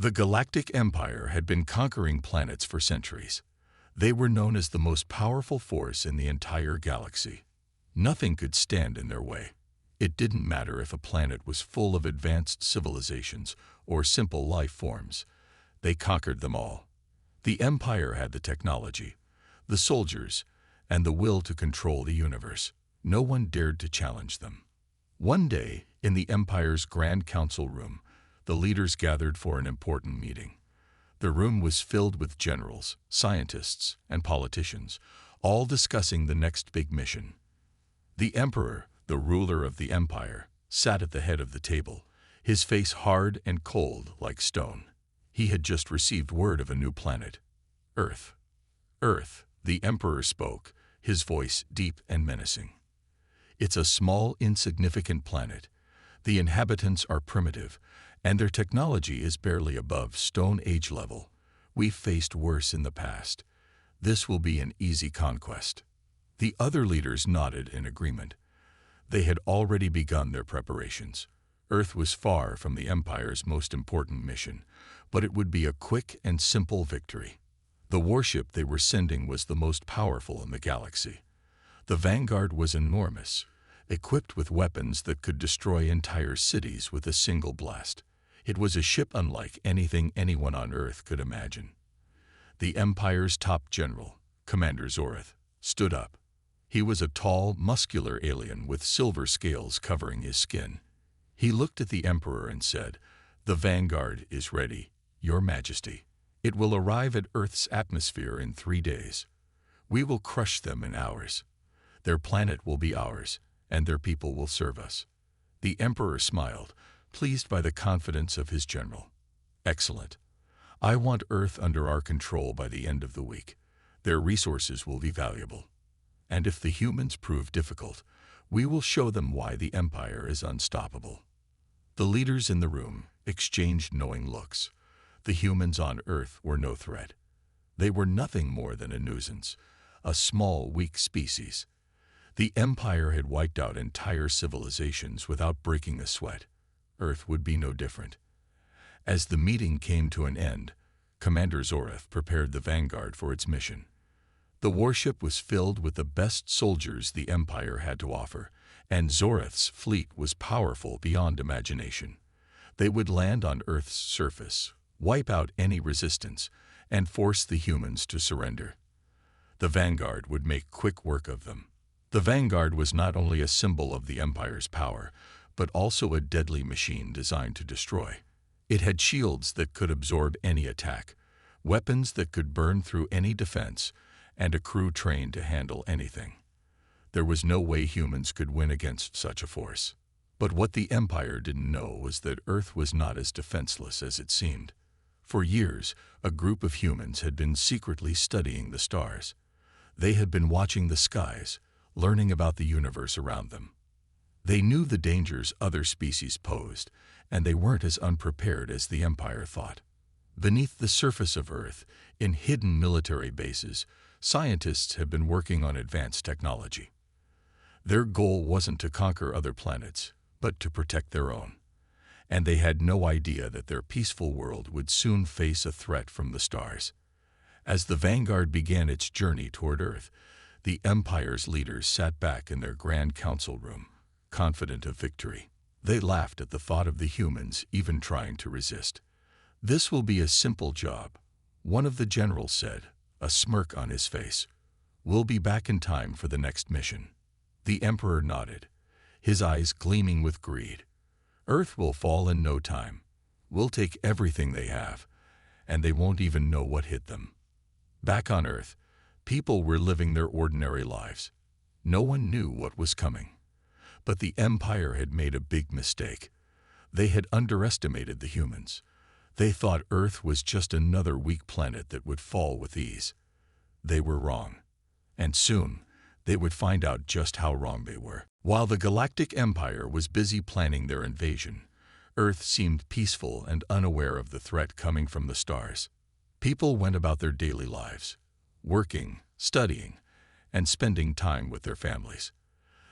The Galactic Empire had been conquering planets for centuries. They were known as the most powerful force in the entire galaxy. Nothing could stand in their way. It didn't matter if a planet was full of advanced civilizations or simple life forms. They conquered them all. The Empire had the technology, the soldiers, and the will to control the universe. No one dared to challenge them. One day, in the Empire's Grand Council room, the leaders gathered for an important meeting. The room was filled with generals, scientists, and politicians, all discussing the next big mission. The Emperor, the ruler of the Empire, sat at the head of the table, his face hard and cold like stone. He had just received word of a new planet. Earth. Earth, the Emperor spoke, his voice deep and menacing. It's a small, insignificant planet. The inhabitants are primitive, and their technology is barely above Stone Age level. We've faced worse in the past. This will be an easy conquest. The other leaders nodded in agreement. They had already begun their preparations. Earth was far from the Empire's most important mission, but it would be a quick and simple victory. The warship they were sending was the most powerful in the galaxy. The Vanguard was enormous, equipped with weapons that could destroy entire cities with a single blast. It was a ship unlike anything anyone on Earth could imagine. The Empire's top general, Commander Zorath, stood up. He was a tall, muscular alien with silver scales covering his skin. He looked at the Emperor and said, "The Vanguard is ready, Your Majesty. It will arrive at Earth's atmosphere in 3 days. We will crush them in hours. Their planet will be ours, and their people will serve us." The Emperor smiled, pleased by the confidence of his general. "Excellent. I want Earth under our control by the end of the week. Their resources will be valuable. And if the humans prove difficult, we will show them why the Empire is unstoppable." The leaders in the room exchanged knowing looks. The humans on Earth were no threat. They were nothing more than a nuisance, a small, weak species. The Empire had wiped out entire civilizations without breaking a sweat. Earth would be no different. As the meeting came to an end, Commander Zorath prepared the Vanguard for its mission. The warship was filled with the best soldiers the Empire had to offer, and Zorath's fleet was powerful beyond imagination. They would land on Earth's surface, wipe out any resistance, and force the humans to surrender. The Vanguard would make quick work of them. The Vanguard was not only a symbol of the Empire's power, but also a deadly machine designed to destroy. It had shields that could absorb any attack, weapons that could burn through any defense, and a crew trained to handle anything. There was no way humans could win against such a force. But what the Empire didn't know was that Earth was not as defenseless as it seemed. For years, a group of humans had been secretly studying the stars. They had been watching the skies, learning about the universe around them. They knew the dangers other species posed, and they weren't as unprepared as the Empire thought. Beneath the surface of Earth, in hidden military bases, scientists have been working on advanced technology. Their goal wasn't to conquer other planets, but to protect their own. And they had no idea that their peaceful world would soon face a threat from the stars. As the Vanguard began its journey toward Earth, the Empire's leaders sat back in their Grand Council room, confident of victory. They laughed at the thought of the humans even trying to resist. "This will be a simple job," one of the generals said, a smirk on his face. "We'll be back in time for the next mission." The Emperor nodded, his eyes gleaming with greed. "Earth will fall in no time. We'll take everything they have, and they won't even know what hit them." Back on Earth, people were living their ordinary lives. No one knew what was coming. But the Empire had made a big mistake. They had underestimated the humans. They thought Earth was just another weak planet that would fall with ease. They were wrong. And soon, they would find out just how wrong they were. While the Galactic Empire was busy planning their invasion, Earth seemed peaceful and unaware of the threat coming from the stars. People went about their daily lives, working, studying, and spending time with their families.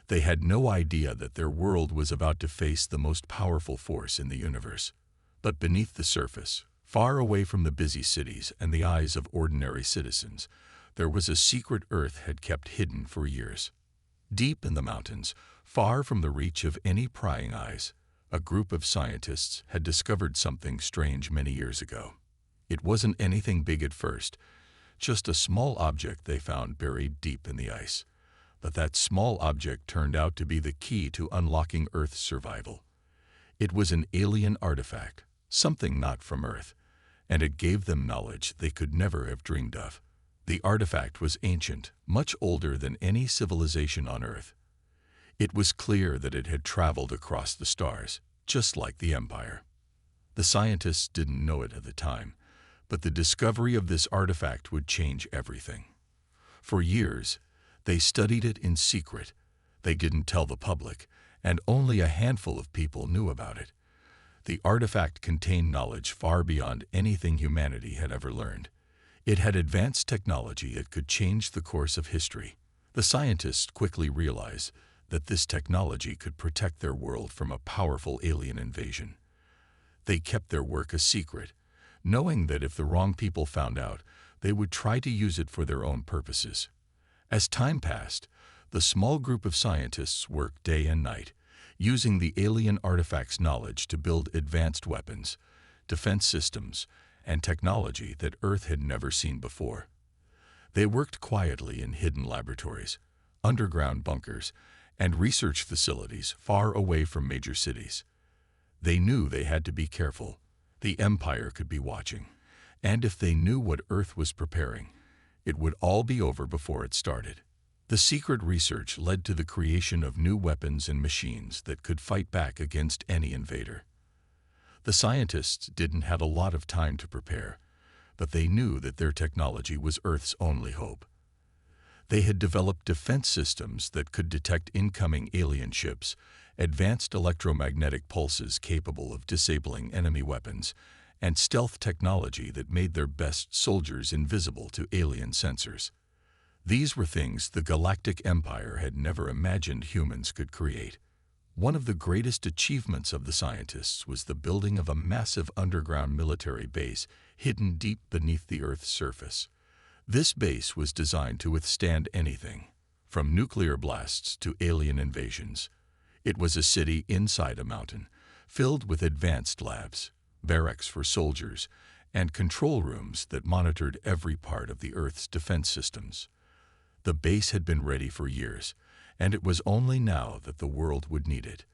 They had no idea that their world was about to face the most powerful force in the universe. But beneath the surface, Far away from the busy cities and the eyes of ordinary citizens, there was a secret Earth had kept hidden for years. Deep in the mountains, far from the reach of any prying eyes, a group of scientists had discovered something strange many years ago. It wasn't anything big at first, just a small object they found buried deep in the ice. But that small object turned out to be the key to unlocking Earth's survival. It was an alien artifact, something not from Earth, and it gave them knowledge they could never have dreamed of. The artifact was ancient, much older than any civilization on Earth. It was clear that it had traveled across the stars, just like the Empire. The scientists didn't know it at the time, but the discovery of this artifact would change everything. For years, they studied it in secret. They didn't tell the public, and only a handful of people knew about it. The artifact contained knowledge far beyond anything humanity had ever learned. It had advanced technology that could change the course of history. The scientists quickly realized that this technology could protect their world from a powerful alien invasion. They kept their work a secret, knowing that if the wrong people found out, they would try to use it for their own purposes. As time passed, the small group of scientists worked day and night, using the alien artifact's knowledge to build advanced weapons, defense systems, and technology that Earth had never seen before. They worked quietly in hidden laboratories, underground bunkers, and research facilities far away from major cities. They knew they had to be careful. The Empire could be watching, and if they knew what Earth was preparing, it would all be over before it started. The secret research led to the creation of new weapons and machines that could fight back against any invader. The scientists didn't have a lot of time to prepare, but they knew that their technology was Earth's only hope. They had developed defense systems that could detect incoming alien ships, advanced electromagnetic pulses capable of disabling enemy weapons, and stealth technology that made their best soldiers invisible to alien sensors. These were things the Galactic Empire had never imagined humans could create. One of the greatest achievements of the scientists was the building of a massive underground military base hidden deep beneath the Earth's surface. This base was designed to withstand anything, from nuclear blasts to alien invasions. It was a city inside a mountain, filled with advanced labs, barracks for soldiers, and control rooms that monitored every part of the Earth's defense systems. The base had been ready for years, and it was only now that the world would need it.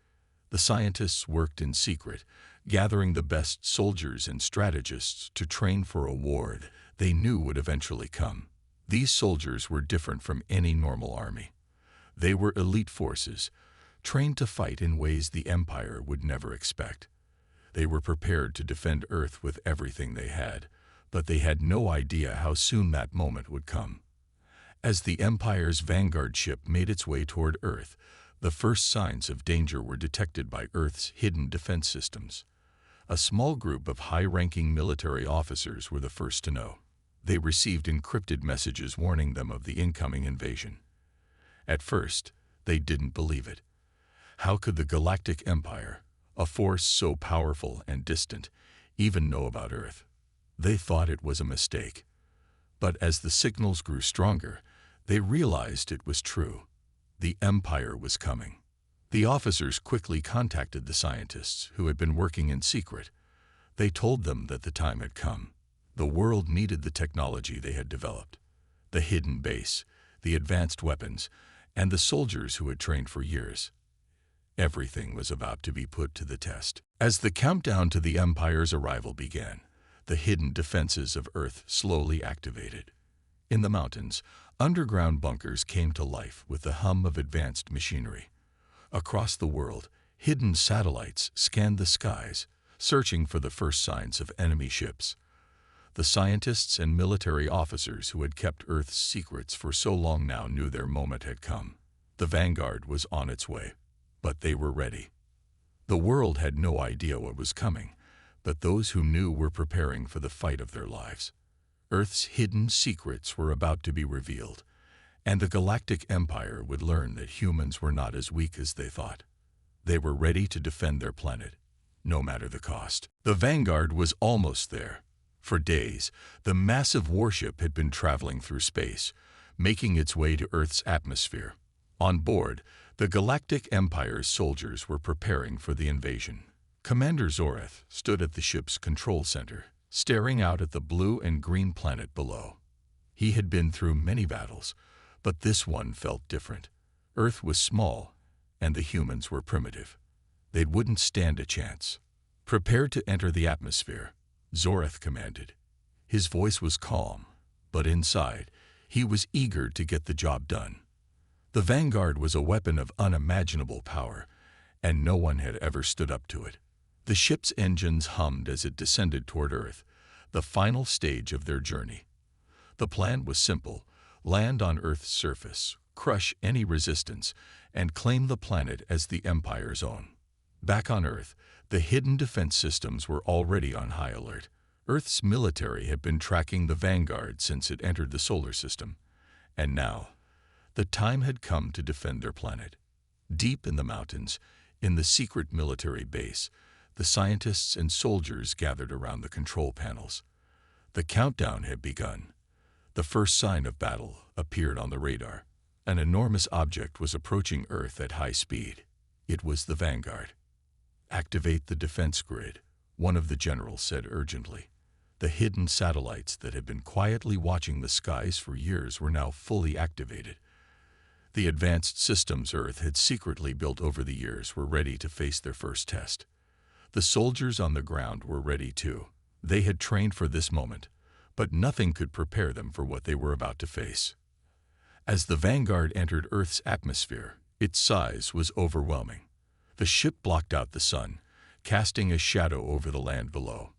The scientists worked in secret, gathering the best soldiers and strategists to train for a war they knew would eventually come. These soldiers were different from any normal army. They were elite forces, trained to fight in ways the Empire would never expect. They were prepared to defend Earth with everything they had, but they had no idea how soon that moment would come. As the Empire's Vanguard ship made its way toward Earth, the first signs of danger were detected by Earth's hidden defense systems. A small group of high-ranking military officers were the first to know. They received encrypted messages warning them of the incoming invasion. At first, they didn't believe it. How could the Galactic Empire, a force so powerful and distant, even know about Earth? They thought it was a mistake. But as the signals grew stronger, they realized it was true. The Empire was coming. The officers quickly contacted the scientists who had been working in secret. They told them that the time had come. The world needed the technology they had developed, the hidden base, the advanced weapons, and the soldiers who had trained for years. Everything was about to be put to the test. As the countdown to the Empire's arrival began, the hidden defenses of Earth slowly activated. In the mountains, underground bunkers came to life with the hum of advanced machinery. Across the world, hidden satellites scanned the skies, searching for the first signs of enemy ships. The scientists and military officers who had kept Earth's secrets for so long now knew their moment had come. The Vanguard was on its way, but they were ready. The world had no idea what was coming, but those who knew were preparing for the fight of their lives. Earth's hidden secrets were about to be revealed, and the Galactic Empire would learn that humans were not as weak as they thought. They were ready to defend their planet, no matter the cost. The Vanguard was almost there, For days, the massive warship had been traveling through space, making its way to Earth's atmosphere. On board, the Galactic Empire's soldiers were preparing for the invasion. Commander Zoreth stood at the ship's control center, staring out at the blue and green planet below. He had been through many battles, but this one felt different. Earth was small, and the humans were primitive. They wouldn't stand a chance. "Prepare to enter the atmosphere," Zoreth commanded. His voice was calm, but inside, he was eager to get the job done. The Vanguard was a weapon of unimaginable power, and no one had ever stood up to it. The ship's engines hummed as it descended toward Earth, the final stage of their journey. The plan was simple: land on Earth's surface, crush any resistance, and claim the planet as the Empire's own. Back on Earth, the hidden defense systems were already on high alert. Earth's military had been tracking the Vanguard since it entered the solar system, and now, the time had come to defend their planet. Deep in the mountains, in the secret military base, the scientists and soldiers gathered around the control panels. The countdown had begun. The first sign of battle appeared on the radar. An enormous object was approaching Earth at high speed. It was the Vanguard. "Activate the defense grid," one of the generals said urgently. The hidden satellites that had been quietly watching the skies for years were now fully activated. The advanced systems Earth had secretly built over the years were ready to face their first test. The soldiers on the ground were ready too. They had trained for this moment, but nothing could prepare them for what they were about to face. As the Vanguard entered Earth's atmosphere, its size was overwhelming. The ship blocked out the sun, casting a shadow over the land below.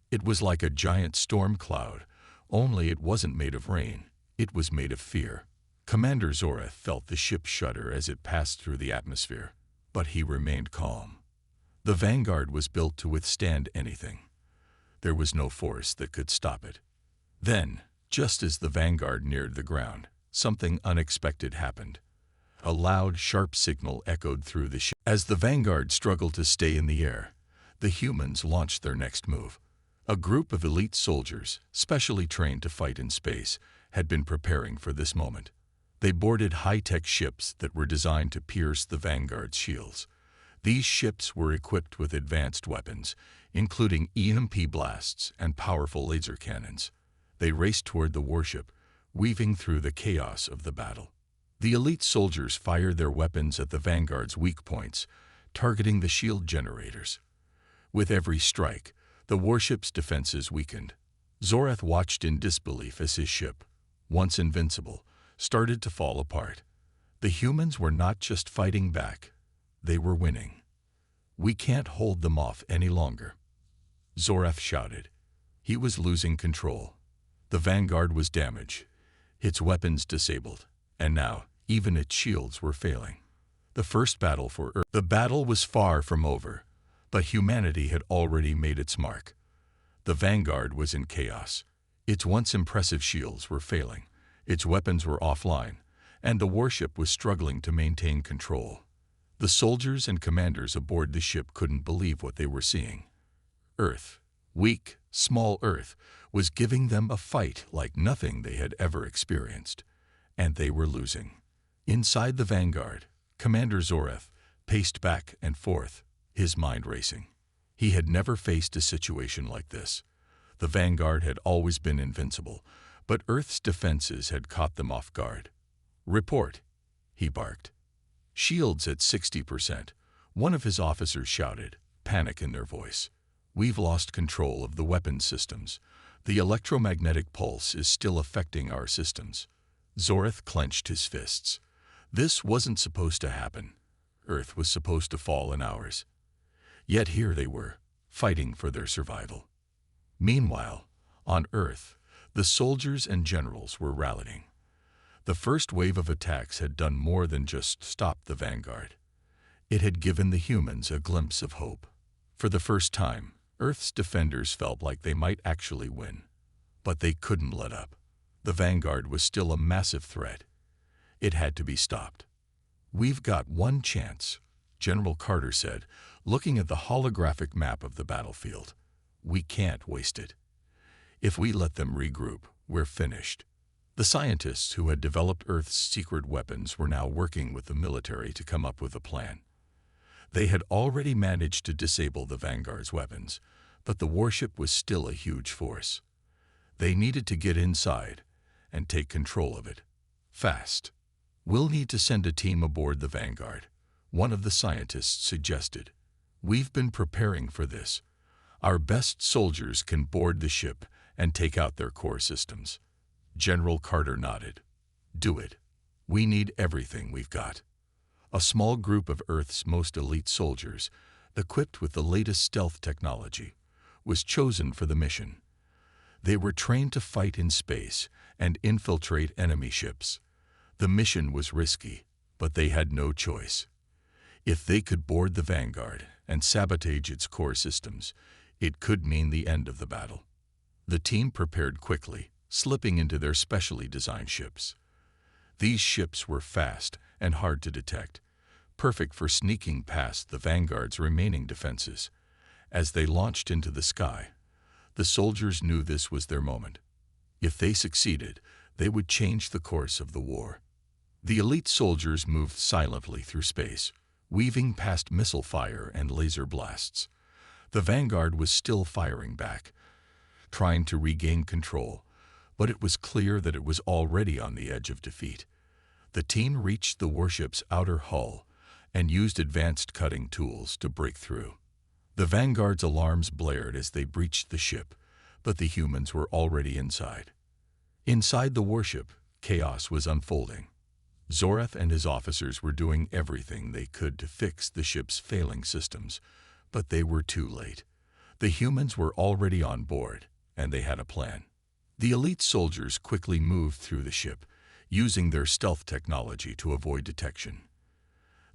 It was like a giant storm cloud, only it wasn't made of rain, it was made of fear. Commander Zoreth felt the ship shudder as it passed through the atmosphere, but he remained calm. The Vanguard was built to withstand anything. There was no force that could stop it. Then, just as the Vanguard neared the ground, something unexpected happened. A loud, sharp signal echoed through the ship. As the Vanguard struggled to stay in the air, the humans launched their next move. A group of elite soldiers, specially trained to fight in space, had been preparing for this moment. They boarded high-tech ships that were designed to pierce the Vanguard's shields. These ships were equipped with advanced weapons, including EMP blasts and powerful laser cannons. They raced toward the warship, weaving through the chaos of the battle. The elite soldiers fired their weapons at the Vanguard's weak points, targeting the shield generators. With every strike, the warship's defenses weakened. Zoreth watched in disbelief as his ship, once invincible, started to fall apart. The humans were not just fighting back, they were winning. "We can't hold them off any longer," Zoreth shouted. He was losing control. The Vanguard was damaged, its weapons disabled, and now even its shields were failing. The first battle for Earth. The battle was far from over, but humanity had already made its mark. The Vanguard was in chaos. Its once impressive shields were failing, its weapons were offline, and the warship was struggling to maintain control. The soldiers and commanders aboard the ship couldn't believe what they were seeing. Earth, weak, small Earth, was giving them a fight like nothing they had ever experienced, and they were losing. Inside the Vanguard, Commander Zoreth paced back and forth, his mind racing. He had never faced a situation like this. The Vanguard had always been invincible, but Earth's defenses had caught them off guard. "Report," he barked. "Shields at 60%, one of his officers shouted, panic in their voice. "We've lost control of the weapons systems. The electromagnetic pulse is still affecting our systems." Zoreth clenched his fists. This wasn't supposed to happen. Earth was supposed to fall in hours. Yet here they were, fighting for their survival. Meanwhile, on Earth, the soldiers and generals were rallying. The first wave of attacks had done more than just stop the Vanguard. It had given the humans a glimpse of hope. For the first time, Earth's defenders felt like they might actually win. But they couldn't let up. The Vanguard was still a massive threat. It had to be stopped. "We've got one chance," General Carter said, looking at the holographic map of the battlefield. "We can't waste it. If we let them regroup, we're finished. The scientists who had developed Earth's secret weapons were now working with the military to come up with a plan. They had already managed to disable the Vanguard's weapons, but the warship was still a huge force. They needed to get inside and take control of it. Fast. "We'll need to send a team aboard the Vanguard," one of the scientists suggested. "We've been preparing for this. Our best soldiers can board the ship and take out their core systems." General Carter nodded. "Do it. We need everything we've got." A small group of Earth's most elite soldiers, equipped with the latest stealth technology, was chosen for the mission. They were trained to fight in space and infiltrate enemy ships. The mission was risky, but they had no choice. If they could board the Vanguard and sabotage its core systems, it could mean the end of the battle. The team prepared quickly, slipping into their specially designed ships. These ships were fast and hard to detect, perfect for sneaking past the Vanguard's remaining defenses. As they launched into the sky, the soldiers knew this was their moment. If they succeeded, they would change the course of the war. The elite soldiers moved silently through space, weaving past missile fire and laser blasts. The Vanguard was still firing back, trying to regain control, but it was clear that it was already on the edge of defeat. The team reached the warship's outer hull and used advanced cutting tools to break through. The Vanguard's alarms blared as they breached the ship, but the humans were already inside. Inside the warship, chaos was unfolding. Zorath and his officers were doing everything they could to fix the ship's failing systems, but they were too late. The humans were already on board, and they had a plan. The elite soldiers quickly moved through the ship, using their stealth technology to avoid detection.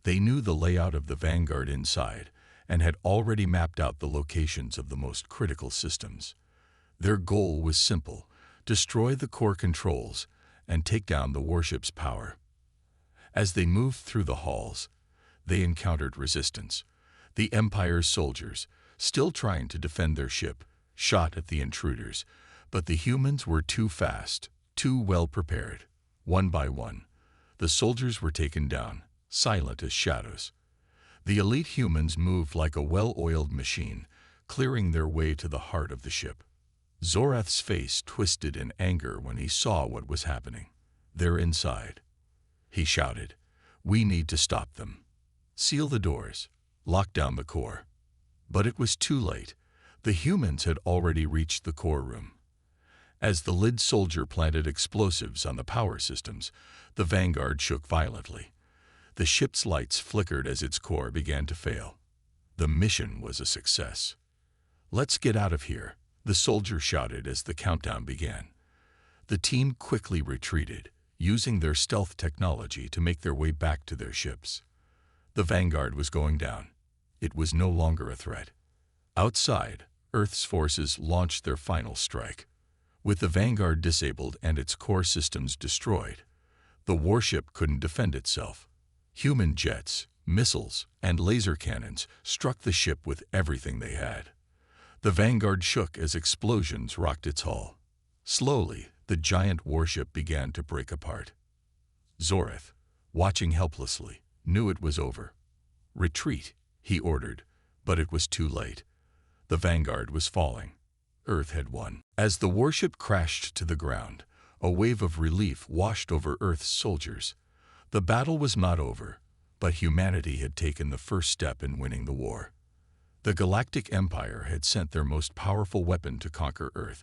They knew the layout of the Vanguard inside and had already mapped out the locations of the most critical systems. Their goal was simple: destroy the core controls and take down the warship's power. As they moved through the halls, they encountered resistance. The Empire's soldiers, still trying to defend their ship, shot at the intruders, but the humans were too fast, too well prepared. One by one, the soldiers were taken down, silent as shadows. The elite humans moved like a well-oiled machine, clearing their way to the heart of the ship. Zorath's face twisted in anger when he saw what was happening. "They're inside," he shouted. "We need to stop them. Seal the doors. Lock down the core." But it was too late. The humans had already reached the core room. As the lead soldier planted explosives on the power systems, the Vanguard shook violently. The ship's lights flickered as its core began to fail. The mission was a success. "Let's get out of here," the soldier shouted as the countdown began. The team quickly retreated, using their stealth technology to make their way back to their ships. The Vanguard was going down. It was no longer a threat. Outside, Earth's forces launched their final strike. With the Vanguard disabled and its core systems destroyed, the warship couldn't defend itself. Human jets, missiles, and laser cannons struck the ship with everything they had. The Vanguard shook as explosions rocked its hull. Slowly, the giant warship began to break apart. Zorath, watching helplessly, knew it was over. "Retreat," he ordered, but it was too late. The Vanguard was falling. Earth had won. As the warship crashed to the ground, a wave of relief washed over Earth's soldiers. The battle was not over, but humanity had taken the first step in winning the war. The Galactic Empire had sent their most powerful weapon to conquer Earth,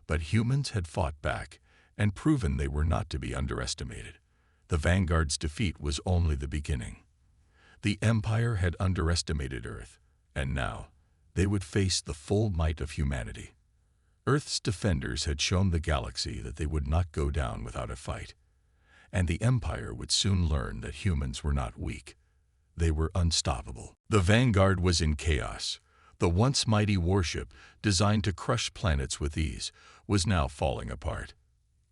but humans had fought back and proven they were not to be underestimated. The Vanguard's defeat was only the beginning. The Empire had underestimated Earth, and now they would face the full might of humanity. Earth's defenders had shown the galaxy that they would not go down without a fight, and the Empire would soon learn that humans were not weak. They were unstoppable. The Vanguard was in chaos. The once mighty warship, designed to crush planets with ease, was now falling apart.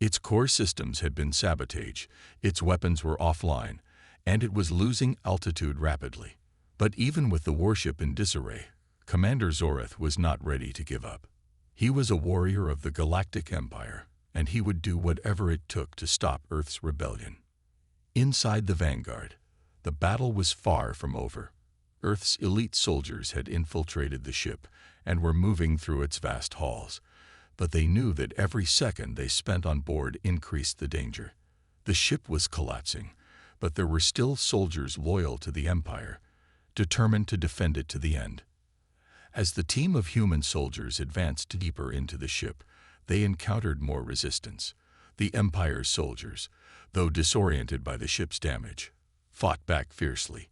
Its core systems had been sabotaged, its weapons were offline, and it was losing altitude rapidly. But even with the warship in disarray, Commander Zorath was not ready to give up. He was a warrior of the Galactic Empire, and he would do whatever it took to stop Earth's rebellion. Inside the Vanguard, the battle was far from over. Earth's elite soldiers had infiltrated the ship and were moving through its vast halls, but they knew that every second they spent on board increased the danger. The ship was collapsing, but there were still soldiers loyal to the Empire, determined to defend it to the end. As the team of human soldiers advanced deeper into the ship, they encountered more resistance. The Empire's soldiers, though disoriented by the ship's damage, fought back fiercely.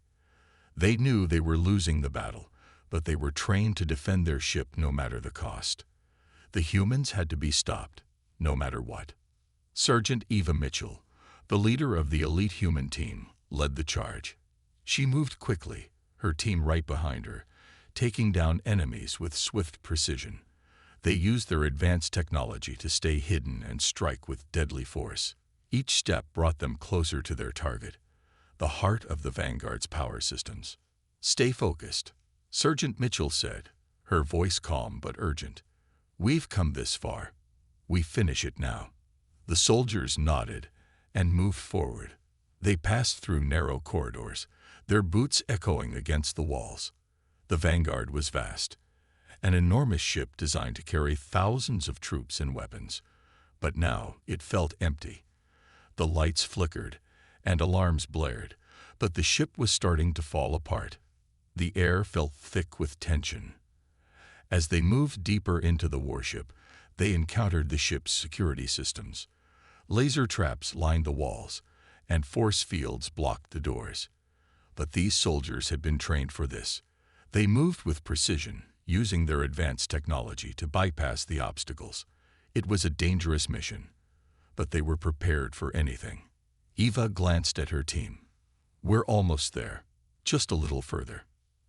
They knew they were losing the battle, but they were trained to defend their ship no matter the cost. The humans had to be stopped, no matter what. Sergeant Eva Mitchell, the leader of the elite human team, led the charge. She moved quickly, her team right behind her, taking down enemies with swift precision. They used their advanced technology to stay hidden and strike with deadly force. Each step brought them closer to their target, the heart of the Vanguard's power systems. "Stay focused," Sergeant Mitchell said, her voice calm but urgent. "We've come this far. We finish it now." The soldiers nodded and moved forward. They passed through narrow corridors, their boots echoing against the walls. The Vanguard was vast, an enormous ship designed to carry thousands of troops and weapons. But now it felt empty. The lights flickered and alarms blared, but the ship was starting to fall apart. The air felt thick with tension. As they moved deeper into the warship, they encountered the ship's security systems. Laser traps lined the walls, and force fields blocked the doors. But these soldiers had been trained for this. They moved with precision, using their advanced technology to bypass the obstacles. It was a dangerous mission, but they were prepared for anything. Eva glanced at her team. "We're almost there, just a little further."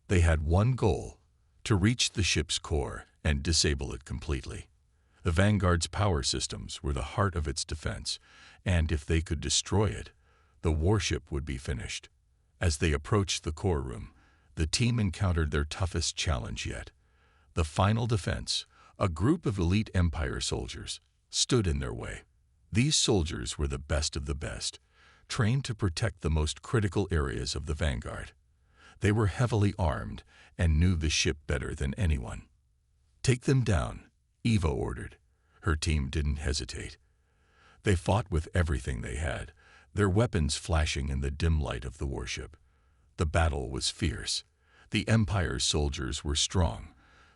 They had one goal: to reach the ship's core and disable it completely. The Vanguard's power systems were the heart of its defense, and if they could destroy it, the warship would be finished. As they approached the core room, the team encountered their toughest challenge yet. The final defense, a group of elite Empire soldiers, stood in their way. These soldiers were the best of the best, trained to protect the most critical areas of the Vanguard. They were heavily armed and knew the ship better than anyone. "Take them down," Eva ordered. Her team didn't hesitate. They fought with everything they had, their weapons flashing in the dim light of the warship. The battle was fierce. The Empire's soldiers were strong,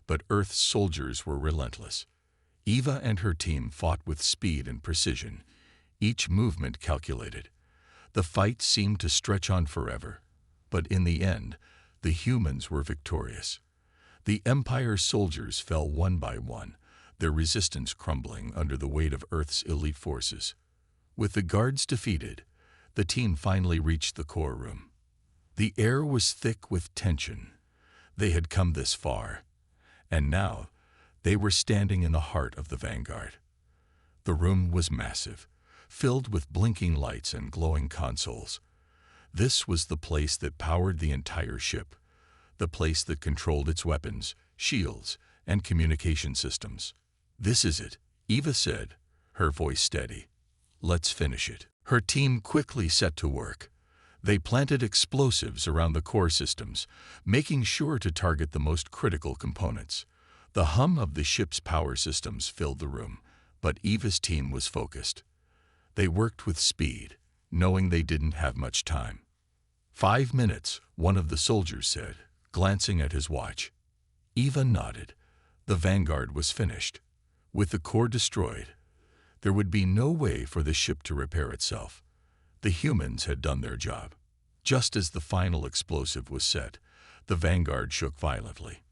but Earth's soldiers were relentless. Eva and her team fought with speed and precision, each movement calculated. The fight seemed to stretch on forever, but in the end, the humans were victorious. The Empire's soldiers fell one by one, their resistance crumbling under the weight of Earth's elite forces. With the guards defeated, the team finally reached the core room. The air was thick with tension. They had come this far, and now they were standing in the heart of the Vanguard. The room was massive, filled with blinking lights and glowing consoles. This was the place that powered the entire ship, the place that controlled its weapons, shields, and communication systems. "This is it," Eva said, her voice steady. "Let's finish it." Her team quickly set to work. They planted explosives around the core systems, making sure to target the most critical components. The hum of the ship's power systems filled the room, but Eva's team was focused. They worked with speed, knowing they didn't have much time. 5 minutes, one of the soldiers said, glancing at his watch. Eva nodded. The Vanguard was finished. With the core destroyed, there would be no way for the ship to repair itself. The humans had done their job. Just as the final explosive was set, the Vanguard shook violently.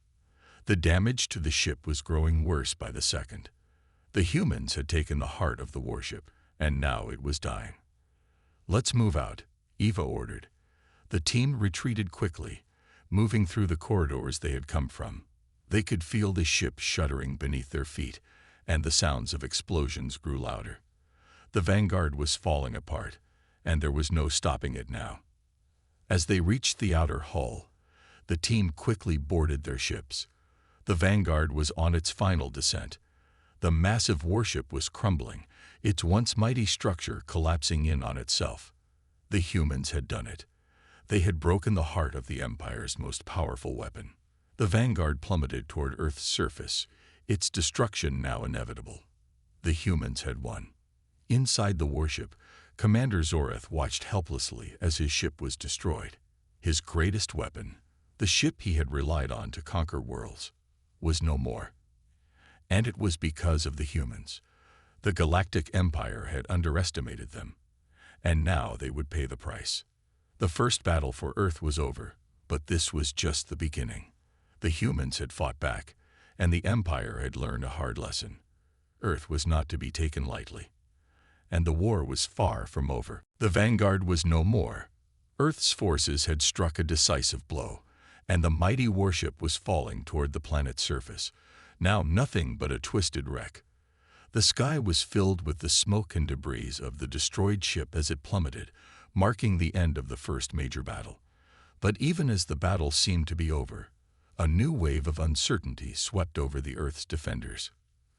The damage to the ship was growing worse by the second. The humans had taken the heart of the warship, and now it was dying. "Let's move out," Eva ordered. The team retreated quickly, moving through the corridors they had come from. They could feel the ship shuddering beneath their feet, and the sounds of explosions grew louder. The Vanguard was falling apart, and there was no stopping it now. As they reached the outer hull, the team quickly boarded their ships. The Vanguard was on its final descent, The massive warship was crumbling, its once mighty structure collapsing in on itself. The humans had done it. They had broken the heart of the Empire's most powerful weapon. The Vanguard plummeted toward Earth's surface, its destruction now inevitable. The humans had won. Inside the warship, Commander Zorath watched helplessly as his ship was destroyed. His greatest weapon, the ship he had relied on to conquer worlds, was no more. And it was because of the humans. The Galactic Empire had underestimated them, and now they would pay the price. The first battle for Earth was over, but this was just the beginning. The humans had fought back, and the Empire had learned a hard lesson. Earth was not to be taken lightly. And the war was far from over. The Vanguard was no more. Earth's forces had struck a decisive blow, and the mighty warship was falling toward the planet's surface, now nothing but a twisted wreck. The sky was filled with the smoke and debris of the destroyed ship as it plummeted, marking the end of the first major battle. But even as the battle seemed to be over, a new wave of uncertainty swept over the Earth's defenders.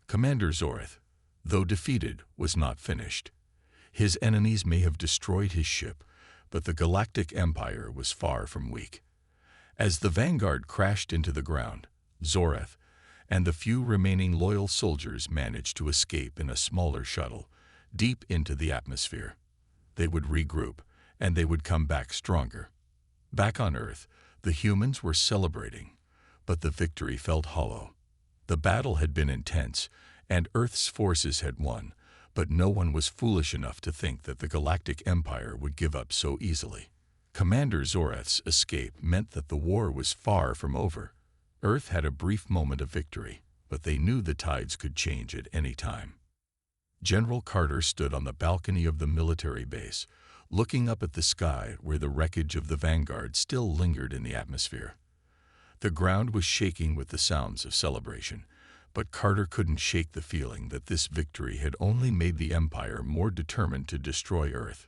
Commander Zorath, though defeated, was not finished. His enemies may have destroyed his ship, but the Galactic Empire was far from weak. As the Vanguard crashed into the ground, Zorath and the few remaining loyal soldiers managed to escape in a smaller shuttle, deep into the atmosphere. They would regroup, and they would come back stronger. Back on Earth, the humans were celebrating, but the victory felt hollow. The battle had been intense, and Earth's forces had won, but no one was foolish enough to think that the Galactic Empire would give up so easily. Commander Zorath's escape meant that the war was far from over. Earth had a brief moment of victory, but they knew the tides could change at any time. General Carter stood on the balcony of the military base, looking up at the sky where the wreckage of the Vanguard still lingered in the atmosphere. The ground was shaking with the sounds of celebration, but Carter couldn't shake the feeling that this victory had only made the Empire more determined to destroy Earth.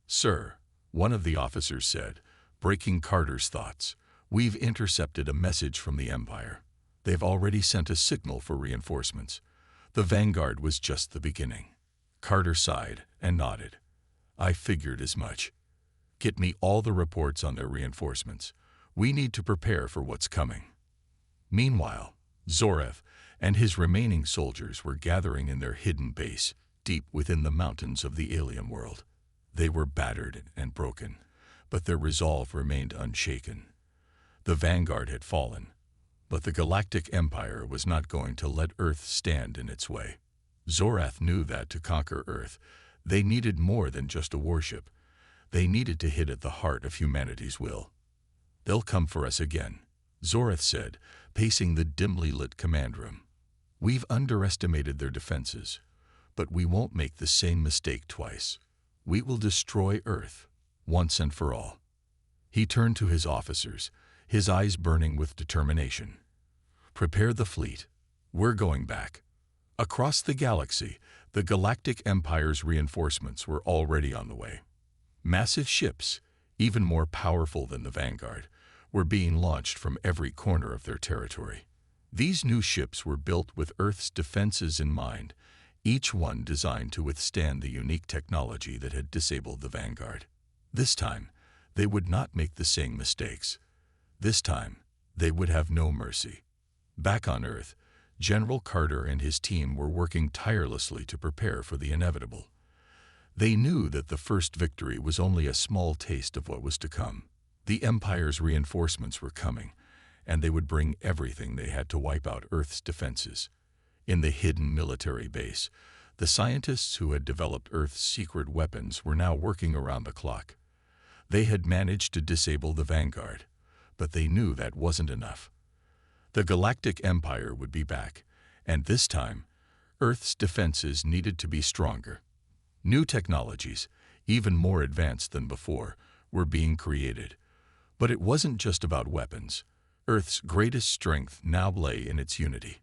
"Sir," one of the officers said, breaking Carter's thoughts, "we've intercepted a message from the Empire. They've already sent a signal for reinforcements. The Vanguard was just the beginning." Carter sighed and nodded. "I figured as much. Get me all the reports on their reinforcements. We need to prepare for what's coming." Meanwhile, Zorath and his remaining soldiers were gathering in their hidden base, deep within the mountains of the alien world. They were battered and broken, but their resolve remained unshaken. The Vanguard had fallen, but the Galactic Empire was not going to let Earth stand in its way. Zorath knew that to conquer Earth, they needed more than just a warship. They needed to hit at the heart of humanity's will. "They'll come for us again," Zorath said, pacing the dimly lit command room. "We've underestimated their defenses, but we won't make the same mistake twice. We will destroy Earth, once and for all." He turned to his officers, his eyes burning with determination. "Prepare the fleet. We're going back." Across the galaxy, the Galactic Empire's reinforcements were already on the way. Massive ships, even more powerful than the Vanguard, were being launched from every corner of their territory. These new ships were built with Earth's defenses in mind, each one designed to withstand the unique technology that had disabled the Vanguard. This time, they would not make the same mistakes. This time, they would have no mercy. Back on Earth, General Carter and his team were working tirelessly to prepare for the inevitable. They knew that the first victory was only a small taste of what was to come. The Empire's reinforcements were coming, and they would bring everything they had to wipe out Earth's defenses. In the hidden military base, the scientists who had developed Earth's secret weapons were now working around the clock. They had managed to disable the Vanguard, but they knew that wasn't enough. The Galactic Empire would be back, and this time, Earth's defenses needed to be stronger. New technologies, even more advanced than before, were being created. But it wasn't just about weapons. Earth's greatest strength now lay in its unity.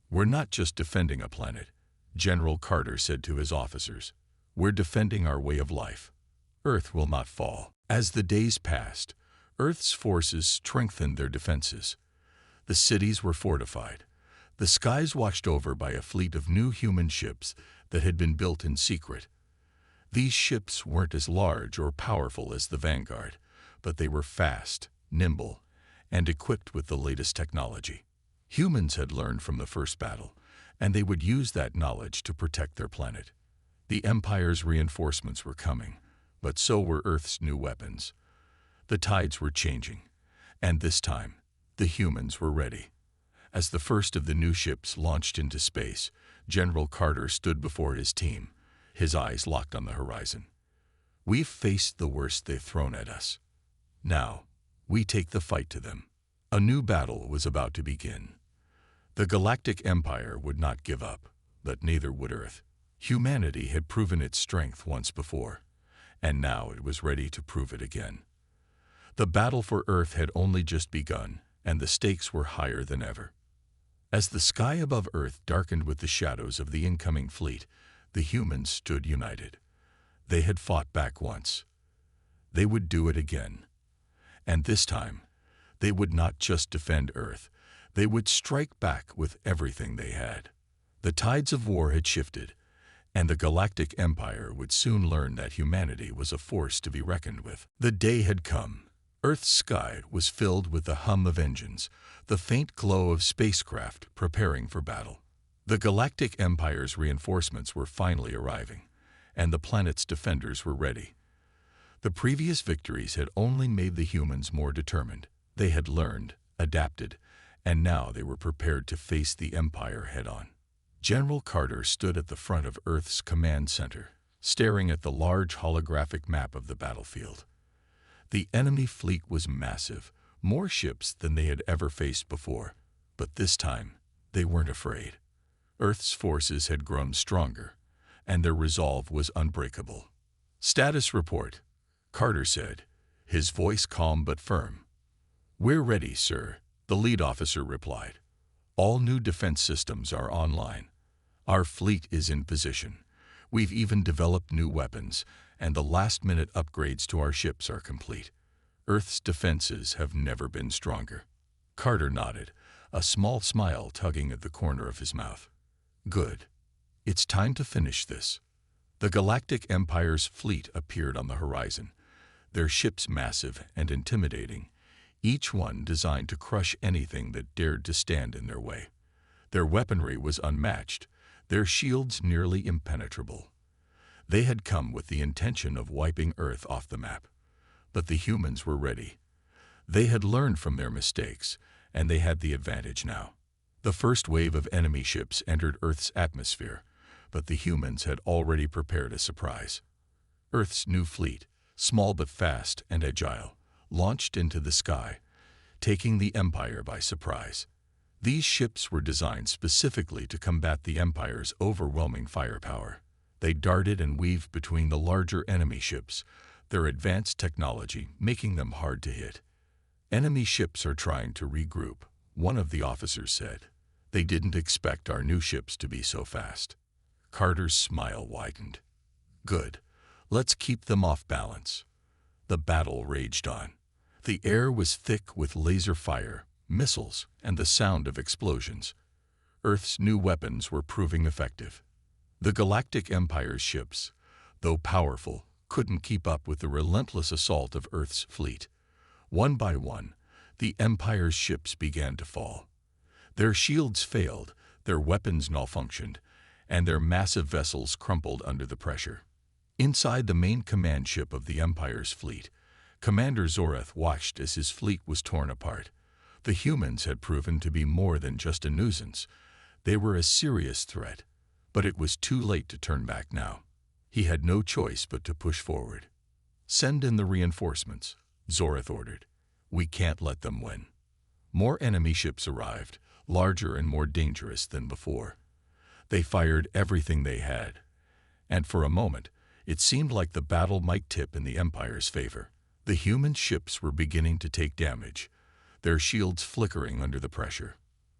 "We're not just defending a planet," General Carter said to his officers. "We're defending our way of life. Earth will not fall." As the days passed, Earth's forces strengthened their defenses. The cities were fortified. The skies watched over by a fleet of new human ships that had been built in secret. These ships weren't as large or powerful as the Vanguard, but they were fast, nimble, and equipped with the latest technology. Humans had learned from the first battle, and they would use that knowledge to protect their planet. The Empire's reinforcements were coming, but so were Earth's new weapons. The tides were changing, and this time, the humans were ready. As the first of the new ships launched into space, General Carter stood before his team, his eyes locked on the horizon. "We've faced the worst they've thrown at us. Now, we take the fight to them." A new battle was about to begin. The Galactic Empire would not give up, but neither would Earth. Humanity had proven its strength once before, and now it was ready to prove it again. The battle for Earth had only just begun, and the stakes were higher than ever. As the sky above Earth darkened with the shadows of the incoming fleet, the humans stood united. They had fought back once. They would do it again. And this time, they would not just defend Earth, they would strike back with everything they had. The tides of war had shifted, and the Galactic Empire would soon learn that humanity was a force to be reckoned with. The day had come. Earth's sky was filled with the hum of engines, the faint glow of spacecraft preparing for battle. The Galactic Empire's reinforcements were finally arriving, and the planet's defenders were ready. The previous victories had only made the humans more determined. They had learned, adapted, and now they were prepared to face the Empire head-on. General Carter stood at the front of Earth's command center, staring at the large holographic map of the battlefield. The enemy fleet was massive, more ships than they had ever faced before, but this time they weren't afraid. Earth's forces had grown stronger, and their resolve was unbreakable. "Status report," Carter said, his voice calm but firm. "We're ready, sir," the lead officer replied. "All new defense systems are online. Our fleet is in position. We've even developed new weapons, and the last-minute upgrades to our ships are complete. Earth's defenses have never been stronger." Carter nodded, a small smile tugging at the corner of his mouth. "Good. It's time to finish this." The Galactic Empire's fleet appeared on the horizon, their ships massive and intimidating, each one designed to crush anything that dared to stand in their way. Their weaponry was unmatched, their shields nearly impenetrable. They had come with the intention of wiping Earth off the map. But the humans were ready. They had learned from their mistakes, and they had the advantage now. The first wave of enemy ships entered Earth's atmosphere, but the humans had already prepared a surprise. Earth's new fleet, small but fast and agile, launched into the sky, taking the Empire by surprise. These ships were designed specifically to combat the Empire's overwhelming firepower. They darted and weaved between the larger enemy ships, their advanced technology making them hard to hit. "Enemy ships are trying to regroup," one of the officers said. "They didn't expect our new ships to be so fast." Carter's smile widened. "Good. Let's keep them off balance." The battle raged on. The air was thick with laser fire, missiles, and the sound of explosions. Earth's new weapons were proving effective. The Galactic Empire's ships, though powerful, couldn't keep up with the relentless assault of Earth's fleet. One by one, the Empire's ships began to fall. Their shields failed, their weapons malfunctioned, and their massive vessels crumpled under the pressure. Inside the main command ship of the Empire's fleet, Commander Zoreth watched as his fleet was torn apart. The humans had proven to be more than just a nuisance. They were a serious threat. But it was too late to turn back now. He had no choice but to push forward. "Send in the reinforcements," Zoreth ordered. "We can't let them win." More enemy ships arrived, larger and more dangerous than before. They fired everything they had, and for a moment, it seemed like the battle might tip in the Empire's favor. The human ships were beginning to take damage, their shields flickering under the pressure.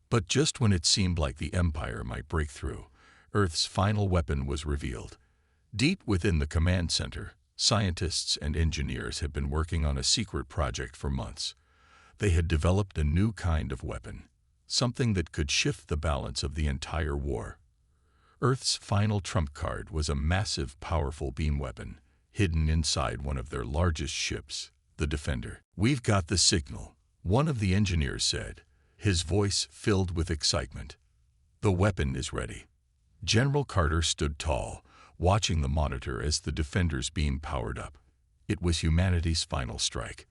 But just when it seemed like the Empire might break through, Earth's final weapon was revealed. Deep within the command center, scientists and engineers had been working on a secret project for months. They had developed a new kind of weapon. something that could shift the balance of the entire war. Earth's final trump card was a massive, powerful beam weapon, hidden inside one of their largest ships, the Defender. "We've got the signal," one of the engineers said, his voice filled with excitement. "The weapon is ready." General Carter stood tall, watching the monitor as the Defender's beam powered up. It was humanity's final strike.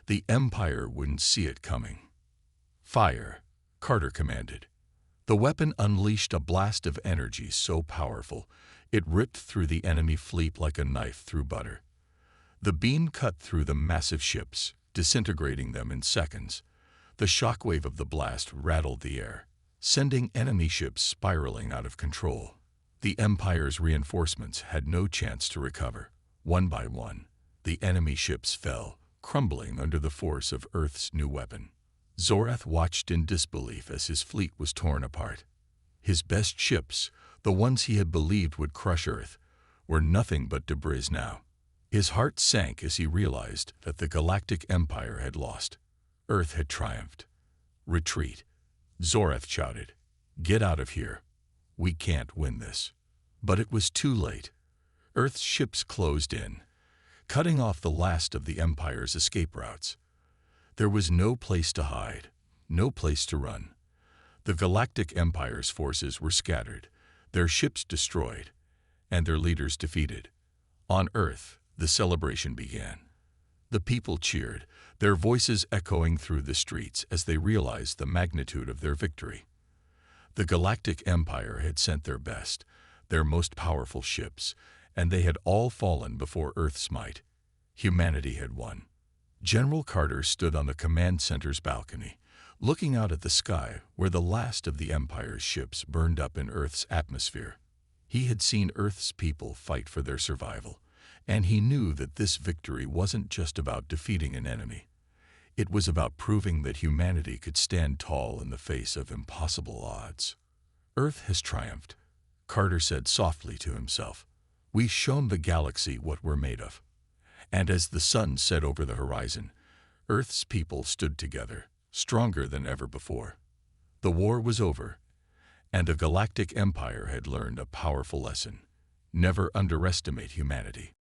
The Empire wouldn't see it coming. "Fire," Carter commanded. The weapon unleashed a blast of energy so powerful, it ripped through the enemy fleet like a knife through butter. The beam cut through the massive ships, disintegrating them in seconds. The shockwave of the blast rattled the air, sending enemy ships spiraling out of control. The Empire's reinforcements had no chance to recover. One by one, the enemy ships fell, crumbling under the force of Earth's new weapon. Zorath watched in disbelief as his fleet was torn apart. His best ships, the ones he had believed would crush Earth, were nothing but debris now. His heart sank as he realized that the Galactic Empire had lost. Earth had triumphed. "Retreat," Zorath shouted. "Get out of here. We can't win this." But it was too late. Earth's ships closed in, cutting off the last of the Empire's escape routes. There was no place to hide, no place to run. The Galactic Empire's forces were scattered, their ships destroyed, and their leaders defeated. On Earth, the celebration began. The people cheered, their voices echoing through the streets as they realized the magnitude of their victory. The Galactic Empire had sent their best, their most powerful ships, and they had all fallen before Earth's might. Humanity had won. General Carter stood on the command center's balcony, looking out at the sky where the last of the Empire's ships burned up in Earth's atmosphere. He had seen Earth's people fight for their survival, and he knew that this victory wasn't just about defeating an enemy. It was about proving that humanity could stand tall in the face of impossible odds. "Earth has triumphed," Carter said softly to himself. "We've shown the galaxy what we're made of." And as the sun set over the horizon, Earth's people stood together, stronger than ever before. The war was over, and the Galactic Empire had learned a powerful lesson: never underestimate humanity.